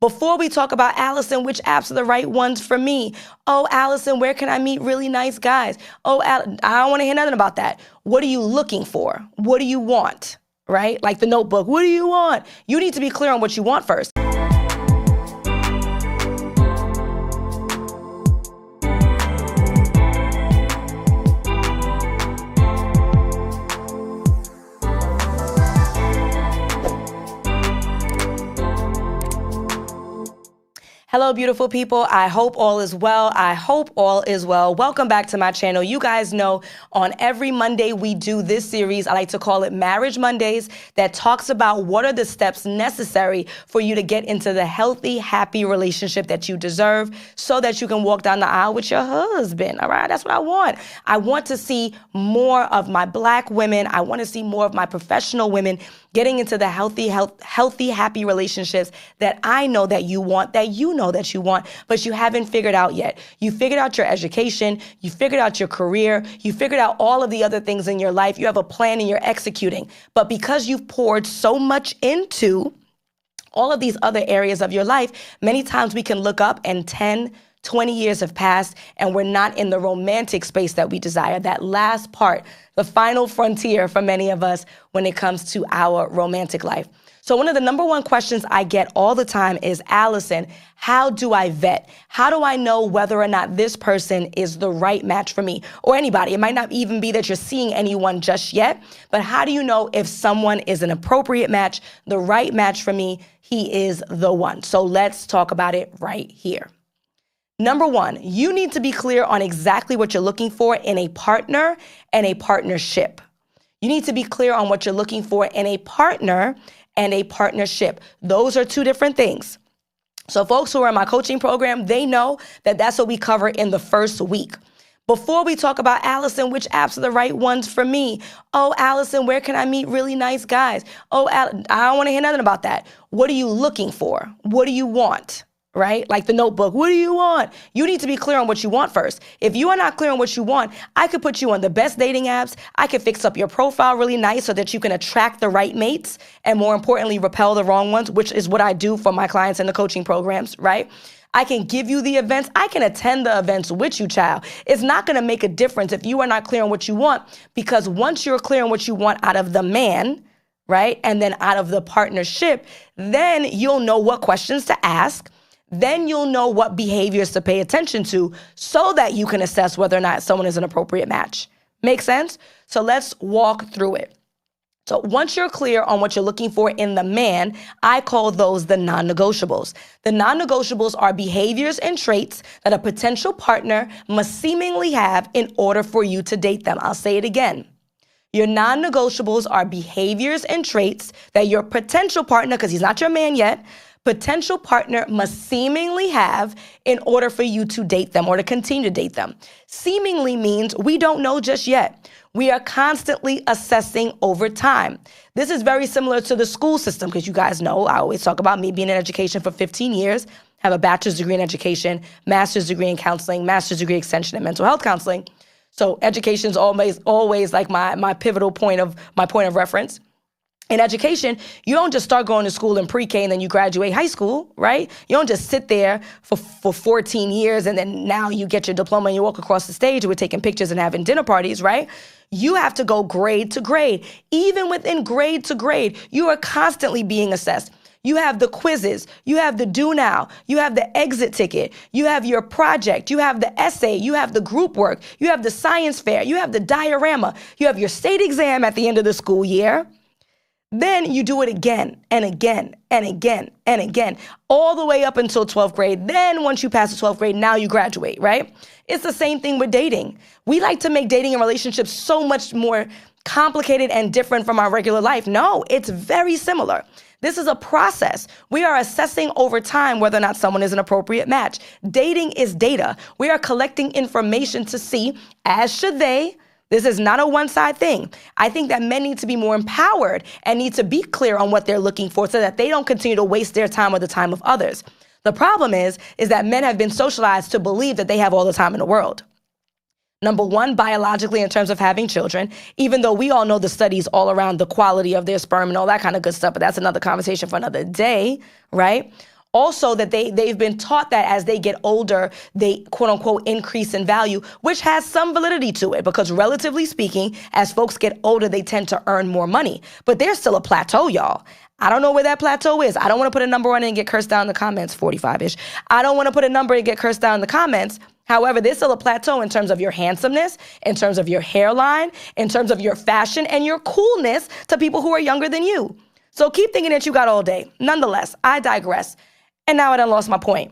Before we talk about, Allison, which apps are the right ones for me? Oh, Allison, where can I meet really nice guys? Oh, I don't want to hear nothing about that. What are you looking for? What do you want? Right? Like the Notebook. What do you want? You need to be clear on what you want first. Hello, beautiful people. I hope all is well. Welcome back to my channel. You guys know on every Monday we do this series. I like to call it Marriage Mondays, that talks about what are the steps necessary for you to get into the healthy, happy relationship that you deserve so that you can walk down the aisle with your husband. All right, that's what I want. I want to see more of my Black women. I want to see more of my professional women getting into the healthy, happy relationships that I know that you want, that you know that you want, but you haven't figured out yet. You figured out your education, you figured out your career, you figured out all of the other things in your life. You have a plan and you're executing. But because you've poured so much into all of these other areas of your life, many times we can look up and 10, 20 years have passed and we're not in the romantic space that we desire, that last part, the final frontier for many of us when it comes to our romantic life. So one of the number one questions I get all the time is, Allison, how do I vet? How do I know whether or not this person is the right match for me or anybody? It might not even be that you're seeing anyone just yet, but how do you know if someone is an appropriate match, the right match for me? He is the one. So let's talk about it right here. Number one, you need to be clear on exactly what you're looking for in a partner and a partnership. You need to be clear on what you're looking for in a partner and a partnership. Those are two different things. So folks who are in my coaching program, they know that that's what we cover in the first week. Before we talk about, Allison, which apps are the right ones for me? Oh, Allison, where can I meet really nice guys? Oh, I don't want to hear nothing about that. What are you looking for? What do you want? Right? Like the Notebook. What do you want? You need to be clear on what you want first. If you are not clear on what you want, I could put you on the best dating apps. I could fix up your profile really nice so that you can attract the right mates and, more importantly, repel the wrong ones, which is what I do for my clients in the coaching programs, right? I can give you the events. I can attend the events with you, child. It's not going to make a difference if you are not clear on what you want, because once you're clear on what you want out of the man, right, and then out of the partnership, then you'll know what questions to ask. Then you'll know what behaviors to pay attention to so that you can assess whether or not someone is an appropriate match. Make sense? So let's walk through it. So once you're clear on what you're looking for in the man, I call those the non-negotiables. The non-negotiables are behaviors and traits that a potential partner must seemingly have in order for you to date them. I'll say it again. Your non-negotiables are behaviors and traits that your potential partner, because he's not your man yet, potential partner must seemingly have in order for you to date them or to continue to date them. Seemingly means we don't know just yet. We are constantly assessing over time. This is very similar to the school system, because you guys know I always talk about me being in education for 15 years, have a bachelor's degree in education, master's degree in counseling, master's degree extension in mental health counseling. So education is always like my pivotal point of reference. In education, you don't just start going to school in pre-K and then you graduate high school, right? You don't just sit there for 14 years and then now you get your diploma and you walk across the stage and we're taking pictures and having dinner parties, right? You have to go grade to grade. Even within grade to grade, you are constantly being assessed. You have the quizzes, you have the do now, you have the exit ticket, you have your project, you have the essay, you have the group work, you have the science fair, you have the diorama, you have your state exam at the end of the school year. Then you do it again and again and again and again, all the way up until 12th grade. Then once you pass the 12th grade, now you graduate, right? It's the same thing with dating. We like to make dating and relationships so much more complicated and different from our regular life. No, it's very similar. This is a process. We are assessing over time whether or not someone is an appropriate match. Dating is data. We are collecting information to see, as should they. This is not a one-side thing. I think that men need to be more empowered and need to be clear on what they're looking for so that they don't continue to waste their time or the time of others. The problem is that men have been socialized to believe that they have all the time in the world. Number one, biologically, in terms of having children, even though we all know the studies all around the quality of their sperm and all that kind of good stuff, but that's another conversation for another day, right? Also that they've been taught that as they get older, they quote unquote increase in value, which has some validity to it because relatively speaking, as folks get older, they tend to earn more money. But there's still a plateau, y'all. I don't know where that plateau is. I don't want to put a number on it and get cursed down in the comments, 45-ish. I don't want to put a number and get cursed down in the comments. However, there's still a plateau in terms of your handsomeness, in terms of your hairline, in terms of your fashion and your coolness to people who are younger than you. So keep thinking that you got all day. Nonetheless, I digress. And now I done lost my point.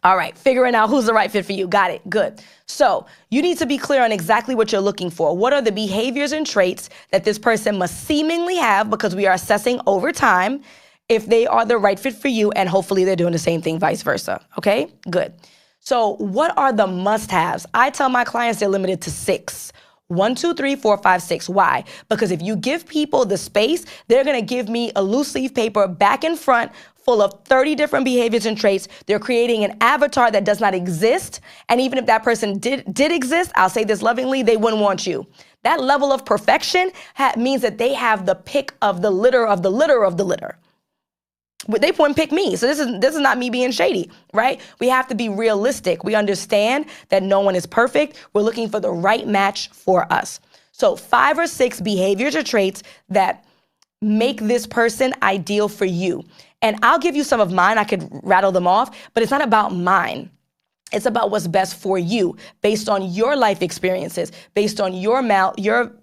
All right, figuring out who's the right fit for you. Got it. Good. So you need to be clear on exactly what you're looking for. What are the behaviors and traits that this person must seemingly have, because we are assessing over time if they are the right fit for you, and hopefully they're doing the same thing vice versa. Okay, good. So what are the must-haves? I tell my clients they're limited to 6. 1, 2, 3, 4, 5, 6. Why? Because if you give people the space, they're going to give me a loose leaf paper back and front full of 30 different behaviors and traits. They're creating an avatar that does not exist. And even if that person did exist, I'll say this lovingly, they wouldn't want you. That level of perfection means that they have the pick of the litter of the litter of the litter. They wouldn't pick me. So this is not me being shady, right? We have to be realistic. We understand that no one is perfect. We're looking for the right match for us. So 5 or 6 behaviors or traits that make this person ideal for you. And I'll give you some of mine. I could rattle them off, but it's not about mine. It's about what's best for you based on your life experiences, based on your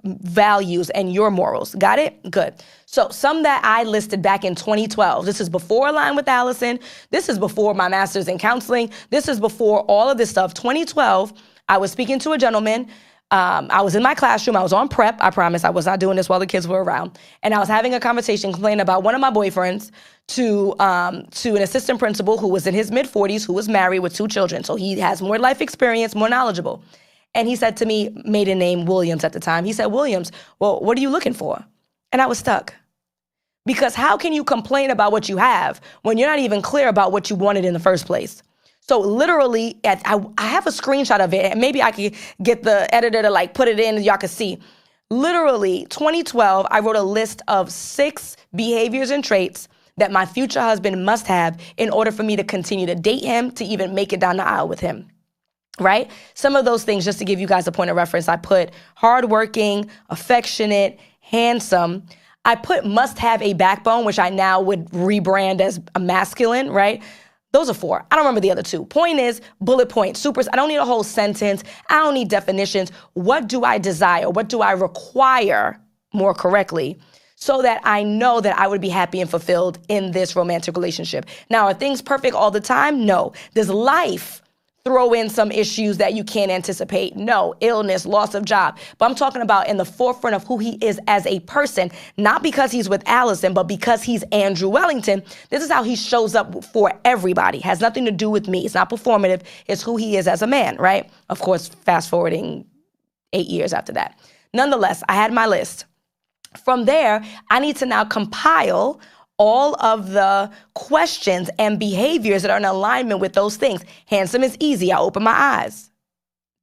values and your morals. Got it? Good. So some that I listed back in 2012. This is before Align with Alison. This is before my master's in counseling. This is before all of this stuff. 2012, I was speaking to a gentleman. I was in my classroom. I was on prep. I promise I was not doing this while the kids were around. And I was having a conversation complaining about one of my boyfriends to an assistant principal who was in his mid-40s, who was married with 2 children. So he has more life experience, more knowledgeable. And he said to me, maiden name Williams at the time, he said, Williams, well, what are you looking for? And I was stuck. Because how can you complain about what you have when you're not even clear about what you wanted in the first place? So literally, I have a screenshot of it, and maybe I could get the editor to like put it in and y'all can see. Literally, 2012, I wrote a list of 6 behaviors and traits that my future husband must have in order for me to continue to date him, to even make it down the aisle with him, right? Some of those things, just to give you guys a point of reference, I put hardworking, affectionate, handsome. I put must have a backbone, which I now would rebrand as a masculine, right? Those are 4. I don't remember the other 2. Point is, bullet point, supers. I don't need a whole sentence. I don't need definitions. What do I desire? What do I require, more correctly, so that I know that I would be happy and fulfilled in this romantic relationship? Now, are things perfect all the time? No. Does life throw in some issues that you can't anticipate? No. Illness, loss of job. But I'm talking about in the forefront of who he is as a person, not because he's with Alison, but because he's Andrew Wellington. This is how he shows up for everybody. Has nothing to do with me. It's not performative. It's who he is as a man, right? Of course, fast forwarding 8 years after that. Nonetheless, I had my list. From there, I need to now compile all of the questions and behaviors that are in alignment with those things. Handsome is easy. I open my eyes.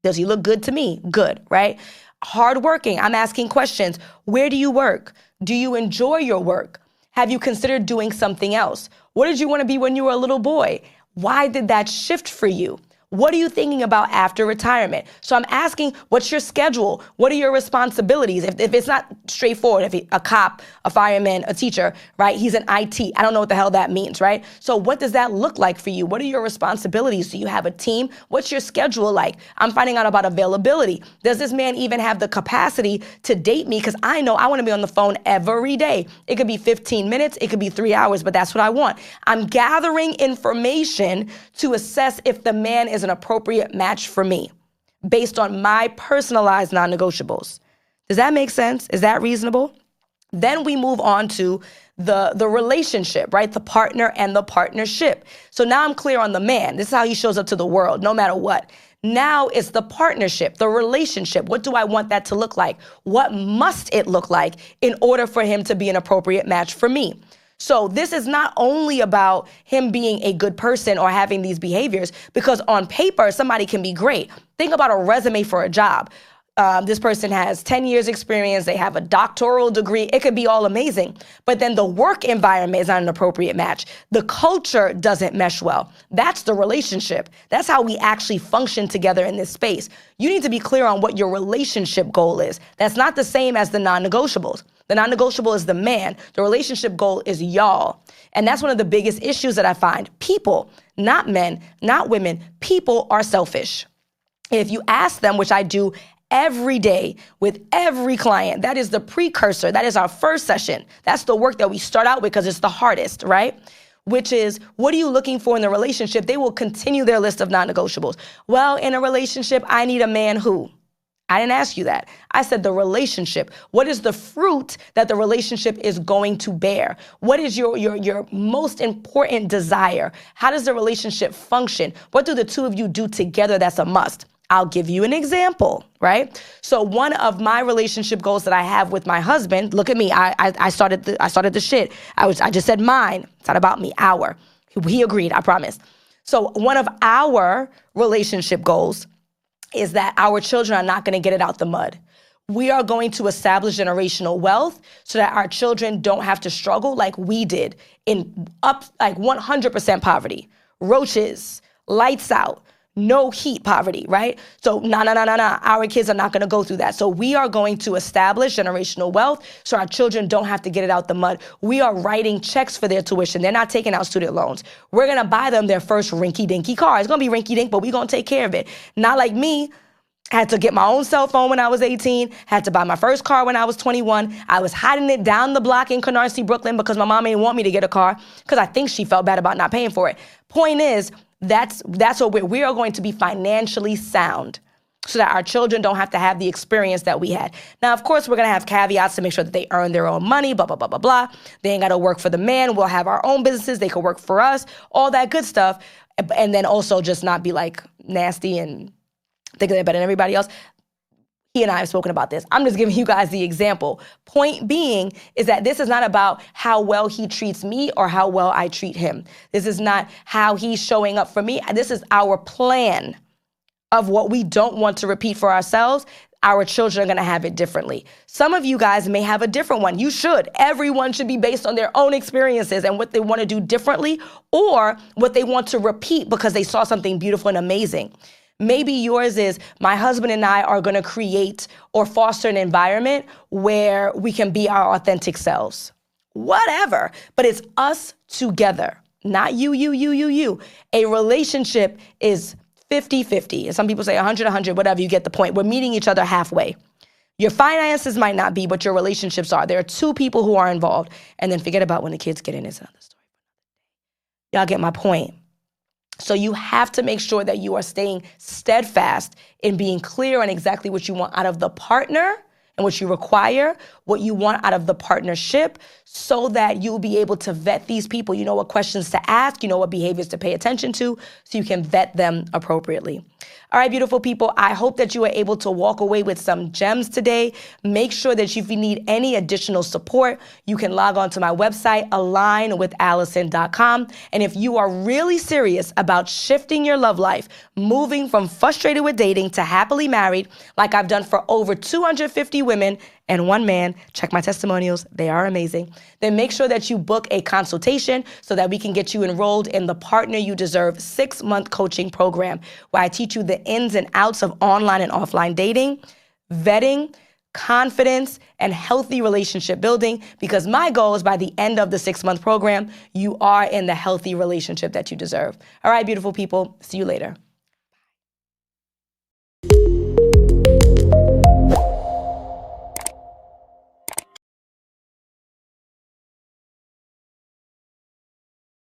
Does he look good to me? Good, right? Hardworking. I'm asking questions. Where do you work? Do you enjoy your work? Have you considered doing something else? What did you want to be when you were a little boy? Why did that shift for you? What are you thinking about after retirement? So I'm asking, what's your schedule? What are your responsibilities? If it's not straightforward, if a cop, a fireman, a teacher, right? He's an IT. I don't know what the hell that means, right? So what does that look like for you? What are your responsibilities? Do you have a team? What's your schedule like? I'm finding out about availability. Does this man even have the capacity to date me? Because I know I want to be on the phone every day. It could be 15 minutes. It could be 3 hours, but that's what I want. I'm gathering information to assess if the man is an appropriate match for me based on my personalized non-negotiables. Does that make sense? Is that reasonable? Then we move on to the relationship, right? The partner and the partnership. So now I'm clear on the man. This is how he shows up to the world, no matter what. Now it's the partnership, the relationship. What do I want that to look like? What must it look like in order for him to be an appropriate match for me? So this is not only about him being a good person or having these behaviors, because on paper, somebody can be great. Think about a resume for a job. this person has 10 years experience, they have a doctoral degree, it could be all amazing. But then the work environment is not an appropriate match. The culture doesn't mesh well. That's the relationship. That's how we actually function together in this space. You need to be clear on what your relationship goal is. That's not the same as the non-negotiables. The non-negotiable is the man. The relationship goal is y'all. And that's one of the biggest issues that I find. People, not men, not women, people are selfish. If you ask them, which I do every day with every client, that is the precursor. That is our first session. That's the work that we start out with because it's the hardest, right? Which is, what are you looking for in the relationship? They will continue their list of non-negotiables. Well, in a relationship, I need a man who. I didn't ask you that. I said the relationship. What is the fruit that the relationship is going to bear? What is your most important desire? How does the relationship function? What do the two of you do together that's a must? I'll give you an example, right? So one of my relationship goals that I have with my husband, look at me, I started the shit. I just said mine. It's not about me, our. He agreed, I promise. So one of our relationship goals is that our children are not gonna get it out the mud. We are going to establish generational wealth so that our children don't have to struggle like we did in like 100% poverty. Roaches, lights out, no heat poverty, right? So nah, our kids are not gonna go through that. So we are going to establish generational wealth so our children don't have to get it out the mud. We are writing checks for their tuition. They're not taking out student loans. We're gonna buy them their first rinky-dinky car. It's gonna be rinky-dink, but we're gonna take care of it. Not like me. Had to get my own cell phone when I was 18, had to buy my first car when I was 21. I was hiding it down the block in Canarsie, Brooklyn because my mom didn't want me to get a car because I think she felt bad about not paying for it. Point is, that's what we are going to be financially sound so that our children don't have to have the experience that we had. Now, of course, we're gonna have caveats to make sure that they earn their own money, blah, blah, blah, blah, blah. They ain't gotta work for the man. We'll have our own businesses. They could work for us, all that good stuff. And then also just not be like nasty and thinking they're better than everybody else. He and I have spoken about this. I'm just giving you guys the example. Point being is that this is not about how well he treats me or how well I treat him. This is not how he's showing up for me. This is our plan of what we don't want to repeat for ourselves. Our children are gonna have it differently. Some of you guys may have a different one. You should. Everyone should be based on their own experiences and what they wanna do differently or what they want to repeat because they saw something beautiful and amazing. Maybe yours is, my husband and I are gonna create or foster an environment where we can be our authentic selves. Whatever, but it's us together, not you. A relationship is 50-50. Some people say 100-100, whatever, you get the point. We're meeting each other halfway. Your finances might not be, but your relationships are. There are two people who are involved. And then forget about when the kids get in, it's another story. Y'all get my point. So you have to make sure that you are staying steadfast in being clear on exactly what you want out of the partner and what you require, what you want out of the partnership, so that you'll be able to vet these people. You know what questions to ask, you know what behaviors to pay attention to, so you can vet them appropriately. All right, beautiful people, I hope that you were able to walk away with some gems today. Make sure that if you need any additional support, you can log on to my website, alignwithallison.com. And if you are really serious about shifting your love life, moving from frustrated with dating to happily married, like I've done for over 250 women and one man, check my testimonials, they are amazing, then make sure that you book a consultation so that we can get you enrolled in the Partner You Deserve 6-month coaching program, where I teach you the ins and outs of online and offline dating, vetting, confidence, and healthy relationship building, because my goal is by the end of the 6-month program, you are in the healthy relationship that you deserve. All right, beautiful people, see you later.